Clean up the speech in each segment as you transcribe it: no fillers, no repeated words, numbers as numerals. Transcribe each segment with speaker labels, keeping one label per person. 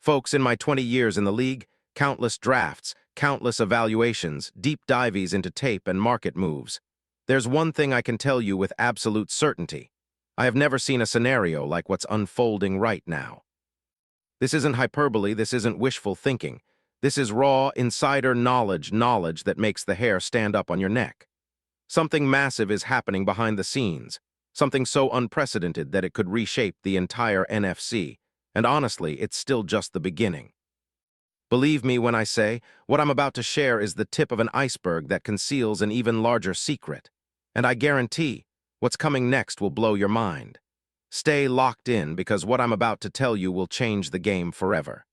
Speaker 1: Folks, in my 20 years in the league, countless drafts, countless evaluations, deep dives into tape and market moves. There's one thing I can tell you with absolute certainty. I have never seen a scenario like what's unfolding right now. This isn't hyperbole, this isn't wishful thinking. This is raw, insider knowledge that makes the hair stand up on your neck. Something massive is happening behind the scenes, something so unprecedented that it could reshape the entire NFC, and honestly, it's still just the beginning. Believe me when I say, what I'm about to share is the tip of an iceberg that conceals an even larger secret. And I guarantee, what's coming next will blow your mind. Stay locked in because what I'm about to tell you will change the game forever.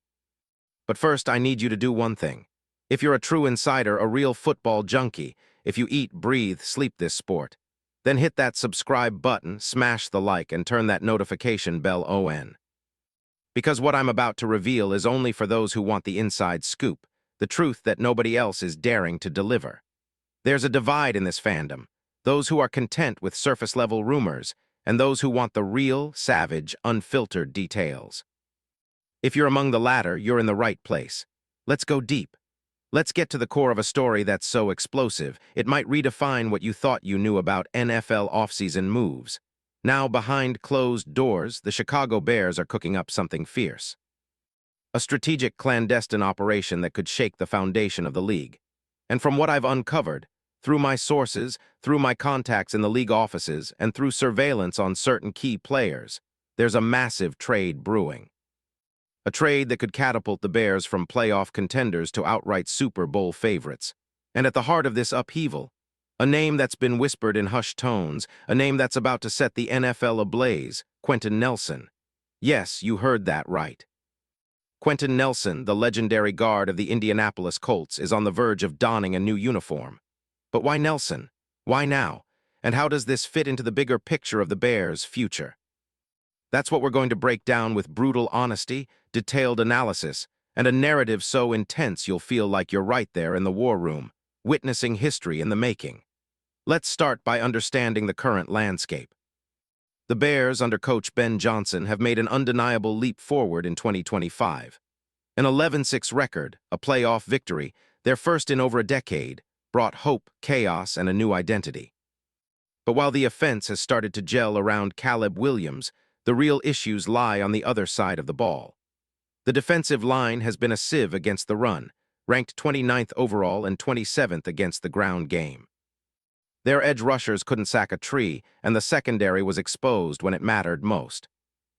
Speaker 1: But first, I need you to do one thing. If you're a true insider, a real football junkie, if you eat, breathe, sleep this sport, then hit that subscribe button, smash the like, and turn that notification bell on. Because what I'm about to reveal is only for those who want the inside scoop, the truth that nobody else is daring to deliver. There's a divide in this fandom, those who are content with surface-level rumors, and those who want the real, savage, unfiltered details. If you're among the latter, you're in the right place. Let's go deep. Let's get to the core of a story that's so explosive, it might redefine what you thought you knew about NFL offseason moves. Now, behind closed doors, the Chicago Bears are cooking up something fierce. A strategic clandestine operation that could shake the foundation of the league. And from what I've uncovered, through my sources, through my contacts in the league offices, and through surveillance on certain key players, there's a massive trade brewing. A trade that could catapult the Bears from playoff contenders to outright Super Bowl favorites. And at the heart of this upheaval, a name that's been whispered in hushed tones, a name that's about to set the NFL ablaze, Quenton Nelson. Yes, you heard that right. Quenton Nelson, the legendary guard of the Indianapolis Colts, is on the verge of donning a new uniform. But why Nelson? Why now? And how does this fit into the bigger picture of the Bears' future? That's what we're going to break down with brutal honesty, detailed analysis, and a narrative so intense you'll feel like you're right there in the war room, witnessing history in the making. Let's start by understanding the current landscape. The Bears, under coach Ben Johnson, have made an undeniable leap forward in 2025. An 11-6 record, a playoff victory, their first in over a decade, brought hope, chaos, and a new identity. But while the offense has started to gel around Caleb Williams, the real issues lie on the other side of the ball. The defensive line has been a sieve against the run, ranked 29th overall and 27th against the ground game. Their edge rushers couldn't sack a tree, and the secondary was exposed when it mattered most.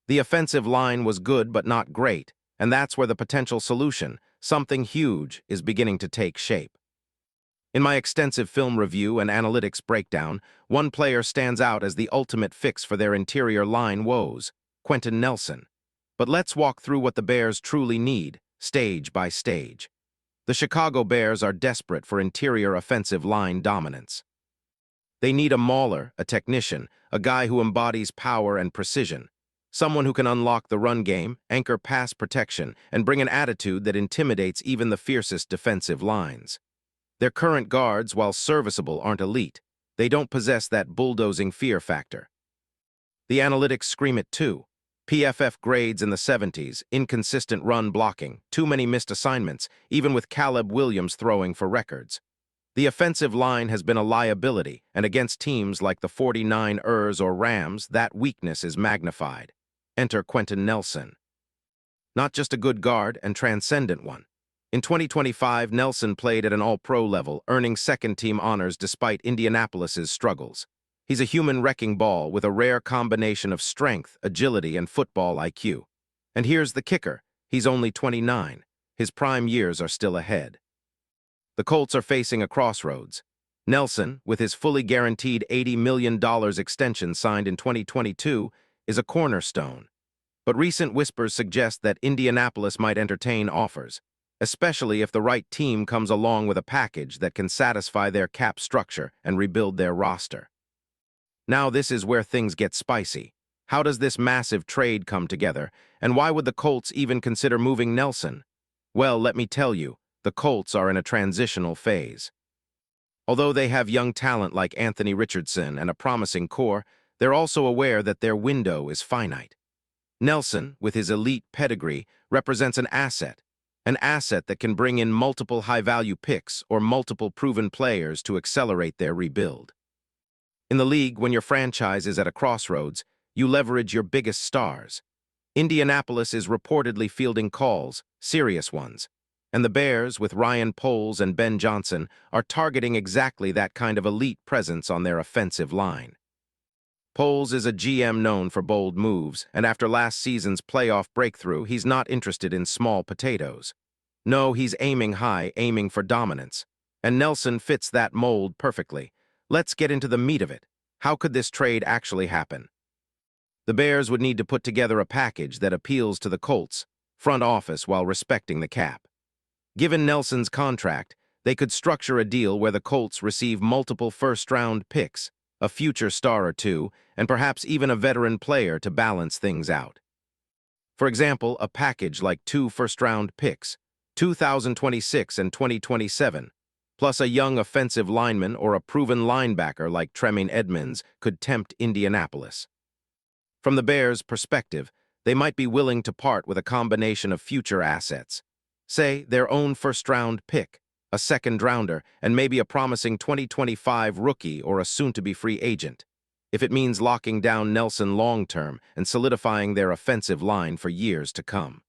Speaker 1: The offensive line was good but not great, and that's where the potential solution, something huge, is beginning to take shape. In my extensive film review and analytics breakdown, one player stands out as the ultimate fix for their interior line woes, Quenton Nelson. But let's walk through what the Bears truly need, stage by stage. The Chicago Bears are desperate for interior offensive line dominance. They need a mauler, a technician, a guy who embodies power and precision, someone who can unlock the run game, anchor pass protection, and bring an attitude that intimidates even the fiercest defensive lines. Their current guards, while serviceable, aren't elite. They don't possess that bulldozing fear factor. The analytics scream it too. PFF grades in the 70s, inconsistent run blocking, too many missed assignments, even with Caleb Williams throwing for records. The offensive line has been a liability, and against teams like the 49ers or Rams, that weakness is magnified. Enter Quenton Nelson. Not just a good guard and transcendent one. In 2025, Nelson played at an all-pro level, earning second-team honors despite Indianapolis's struggles. He's a human wrecking ball with a rare combination of strength, agility, and football IQ. And here's the kicker. He's only 29. His prime years are still ahead. The Colts are facing a crossroads. Nelson, with his fully guaranteed $80 million extension signed in 2022, is a cornerstone. But recent whispers suggest that Indianapolis might entertain offers, especially if the right team comes along with a package that can satisfy their cap structure and rebuild their roster. Now this is where things get spicy. How does this massive trade come together, and why would the Colts even consider moving Nelson? Well, let me tell you, the Colts are in a transitional phase. Although they have young talent like Anthony Richardson and a promising core, they're also aware that their window is finite. Nelson, with his elite pedigree, represents an asset that can bring in multiple high-value picks or multiple proven players to accelerate their rebuild. In the league, when your franchise is at a crossroads, you leverage your biggest stars. Indianapolis is reportedly fielding calls, serious ones, and the Bears, with Ryan Poles and Ben Johnson, are targeting exactly that kind of elite presence on their offensive line. Poles is a GM known for bold moves, and after last season's playoff breakthrough, he's not interested in small potatoes. No, he's aiming high, aiming for dominance. And Nelson fits that mold perfectly. Let's get into the meat of it. How could this trade actually happen? The Bears would need to put together a package that appeals to the Colts' front office while respecting the cap. Given Nelson's contract, they could structure a deal where the Colts receive multiple first-round picks, a future star or two, and perhaps even a veteran player to balance things out. For example, a package like 2 first-round picks, 2026 and 2027, plus a young offensive lineman or a proven linebacker like Tremaine Edmunds could tempt Indianapolis. From the Bears' perspective, they might be willing to part with a combination of future assets. Say, their own first-round pick, a second-rounder, and maybe a promising 2025 rookie or a soon-to-be free agent, if it means locking down Nelson long-term and solidifying their offensive line for years to come.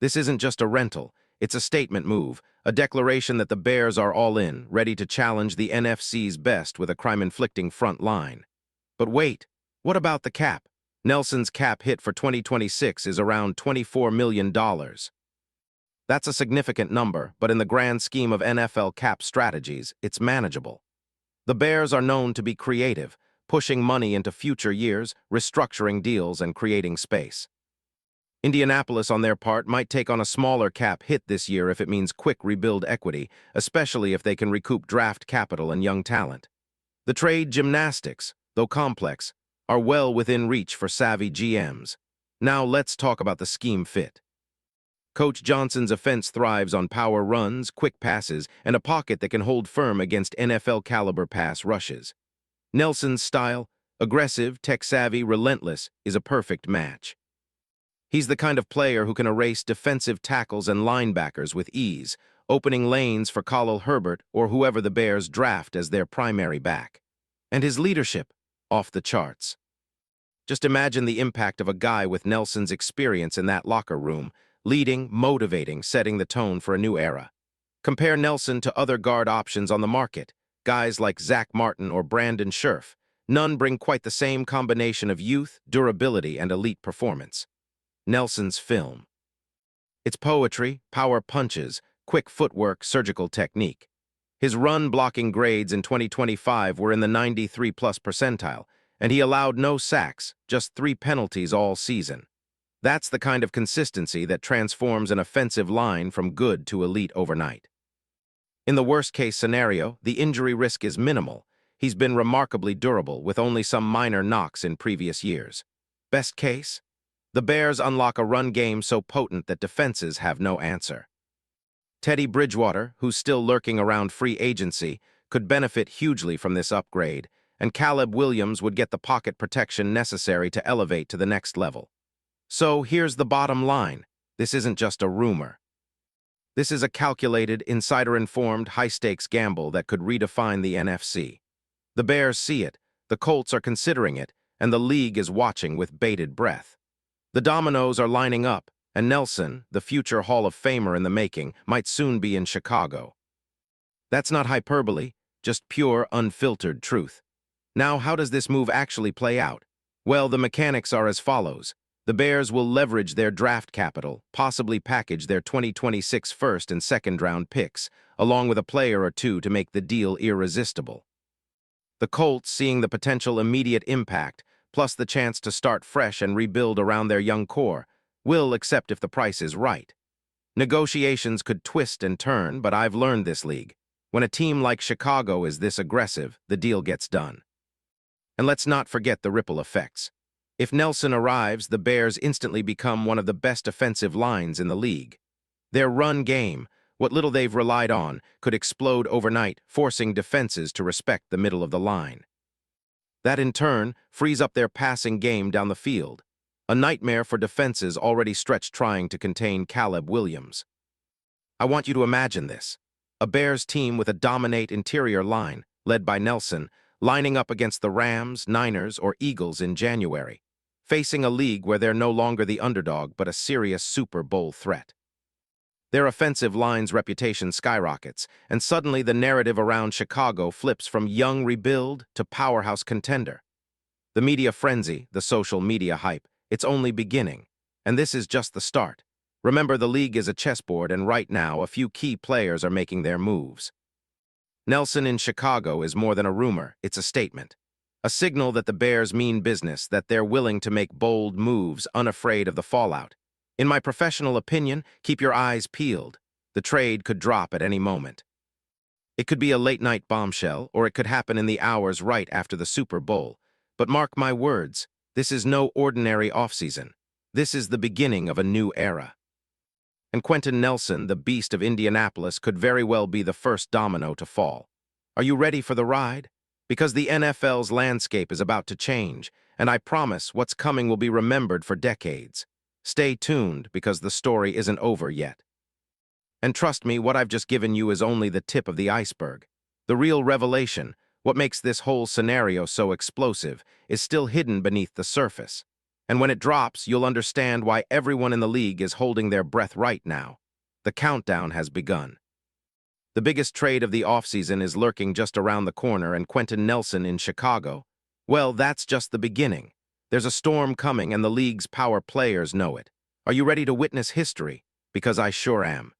Speaker 1: This isn't just a rental, it's a statement move, a declaration that the Bears are all in, ready to challenge the NFC's best with a crime-inflicting front line. But wait, what about the cap? Nelson's cap hit for 2026 is around $24 million. That's a significant number, but in the grand scheme of NFL cap strategies, it's manageable. The Bears are known to be creative, pushing money into future years, restructuring deals, and creating space. Indianapolis, on their part, might take on a smaller cap hit this year if it means quick rebuild equity, especially if they can recoup draft capital and young talent. The trade gymnastics, though complex, are well within reach for savvy GMs. Now let's talk about the scheme fit. Coach Johnson's offense thrives on power runs, quick passes, and a pocket that can hold firm against NFL-caliber pass rushes. Nelson's style, aggressive, tech-savvy, relentless, is a perfect match. He's the kind of player who can erase defensive tackles and linebackers with ease, opening lanes for Khalil Herbert or whoever the Bears draft as their primary back. And his leadership, off the charts. Just imagine the impact of a guy with Nelson's experience in that locker room, leading, motivating, setting the tone for a new era. Compare Nelson to other guard options on the market, guys like Zach Martin or Brandon Scherf. None bring quite the same combination of youth, durability, and elite performance. Nelson's film. It's poetry, power punches, quick footwork, surgical technique. His run-blocking grades in 2025 were in the 93-plus percentile, and he allowed no sacks, just 3 penalties all season. That's the kind of consistency that transforms an offensive line from good to elite overnight. In the worst-case scenario, the injury risk is minimal. He's been remarkably durable, with only some minor knocks in previous years. Best case? The Bears unlock a run game so potent that defenses have no answer. Teddy Bridgewater, who's still lurking around free agency, could benefit hugely from this upgrade, and Caleb Williams would get the pocket protection necessary to elevate to the next level. So here's the bottom line. This isn't just a rumor. This is a calculated, insider-informed, high-stakes gamble that could redefine the NFC. The Bears see it, the Colts are considering it, and the league is watching with bated breath. The dominoes are lining up, and Nelson, the future Hall of Famer in the making, might soon be in Chicago. That's not hyperbole, just pure, unfiltered truth. Now, how does this move actually play out? Well, the mechanics are as follows. The Bears will leverage their draft capital, possibly package their 2026 first and second-round picks, along with a player or two to make the deal irresistible. The Colts, seeing the potential immediate impact, plus the chance to start fresh and rebuild around their young core, will accept if the price is right. Negotiations could twist and turn, but I've learned this league. When a team like Chicago is this aggressive, the deal gets done. And let's not forget the ripple effects. If Nelson arrives, the Bears instantly become one of the best offensive lines in the league. Their run game, what little they've relied on, could explode overnight, forcing defenses to respect the middle of the line. That, in turn, frees up their passing game down the field. A nightmare for defenses already stretched trying to contain Caleb Williams. I want you to imagine this. A Bears team with a dominant interior line, led by Nelson, lining up against the Rams, Niners, or Eagles in January, facing a league where they're no longer the underdog but a serious Super Bowl threat. Their offensive line's reputation skyrockets, and suddenly the narrative around Chicago flips from young rebuild to powerhouse contender. The media frenzy, the social media hype, it's only beginning, and this is just the start. Remember, the league is a chessboard, and right now a few key players are making their moves. Nelson in Chicago is more than a rumor, it's a statement. A signal that the Bears mean business, that they're willing to make bold moves, unafraid of the fallout. In my professional opinion, keep your eyes peeled. The trade could drop at any moment. It could be a late-night bombshell, or it could happen in the hours right after the Super Bowl. But mark my words, this is no ordinary offseason. This is the beginning of a new era. And Quentin Nelson, the beast of Indianapolis, could very well be the first domino to fall. Are you ready for the ride? Because the NFL's landscape is about to change, and I promise what's coming will be remembered for decades. Stay tuned, because the story isn't over yet. And trust me, what I've just given you is only the tip of the iceberg. The real revelation, what makes this whole scenario so explosive, is still hidden beneath the surface. And when it drops, you'll understand why everyone in the league is holding their breath right now. The countdown has begun. The biggest trade of the offseason is lurking just around the corner, and Quentin Nelson in Chicago. Well, that's just the beginning. There's a storm coming, and the league's power players know it. Are you ready to witness history? Because I sure am.